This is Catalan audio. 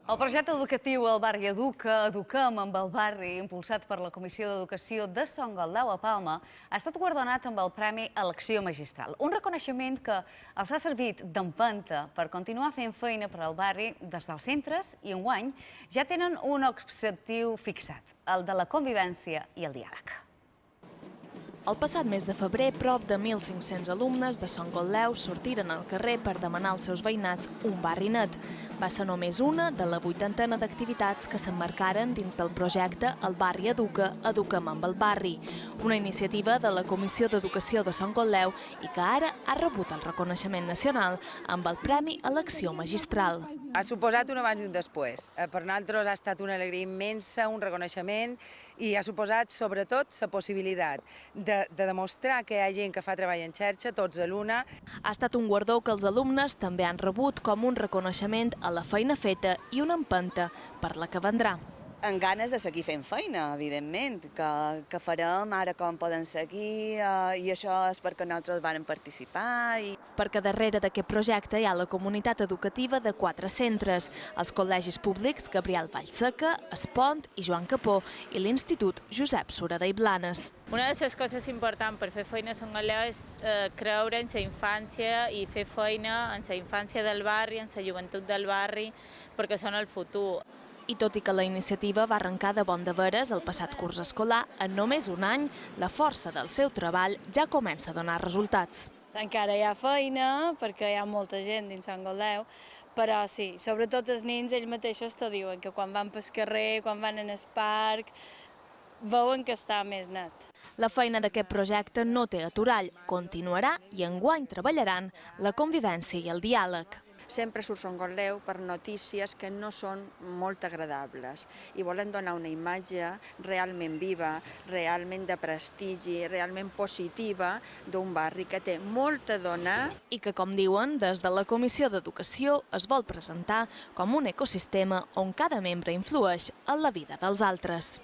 El projecte educatiu al barri Educa, Eduquem amb el barri, impulsat per la Comissió d'Educació de Sant Galdeu a Palma, ha estat guardonat amb el Premi Elecció Magistral. Un reconeixement que els ha servit d'empenta per continuar fent feina per al barri des dels centres i enguany ja tenen un objectiu fixat, el de la convivència i el diàleg. El passat mes de febrer, prop de 1.500 alumnes de Sant Galdeu sortiren al carrer per demanar als seus veïnats un barri net. Va ser només una de la 80 d'activitats que s'emmarcaren dins del projecte El barri Educa, Eduquem amb el barri, una iniciativa de la Comissió d'Educació de Sant Galdeu i que ara ha rebut el reconeixement nacional amb el Premi Elecció Magistral. Ha suposat un abans i un després. Per nosaltres ha estat una alegria immensa, un reconeixement i ha suposat sobretot la possibilitat de demostrar que hi ha gent que fa treball en xarxa, tots a l'una. Ha estat un guardó que els alumnes també han rebut com un reconeixement a la feina feta i una empenta per la que vendrà. Amb ganes de seguir fent feina, evidentment, que farem ara com poden seguir i això és perquè nosaltres vam participar. Perquè darrere d'aquest projecte hi ha la comunitat educativa de 4 centres, els col·legis públics Gabriel Vallseca, Espont i Joan Capó i l'Institut Josep Sureda i Blanes. Una de les coses importants per fer feina a Sant Galdeu és creure en la infància i fer feina en la infància del barri, en la joventut del barri, perquè són el futur. I tot i que la iniciativa va arrencar de bon de veres el passat curs escolar, en només un any, la força del seu treball ja comença a donar resultats. Encara hi ha feina, perquè hi ha molta gent dins Sant Galdeu, però sí, sobretot els nens ells mateixos t'ho diuen, que quan van pel carrer, quan van en el parc, veuen que està més net. La feina d'aquest projecte no té aturall, continuarà i enguany treballaran la convivència i el diàleg. Sempre surt Sant Galdeu per notícies que no són molt agradables i volen donar una imatge realment viva, realment de prestigi, realment positiva d'un barri que té molt a donar. I que, com diuen, des de la Comissió d'Educació es vol presentar com un ecosistema on cada membre influeix en la vida dels altres.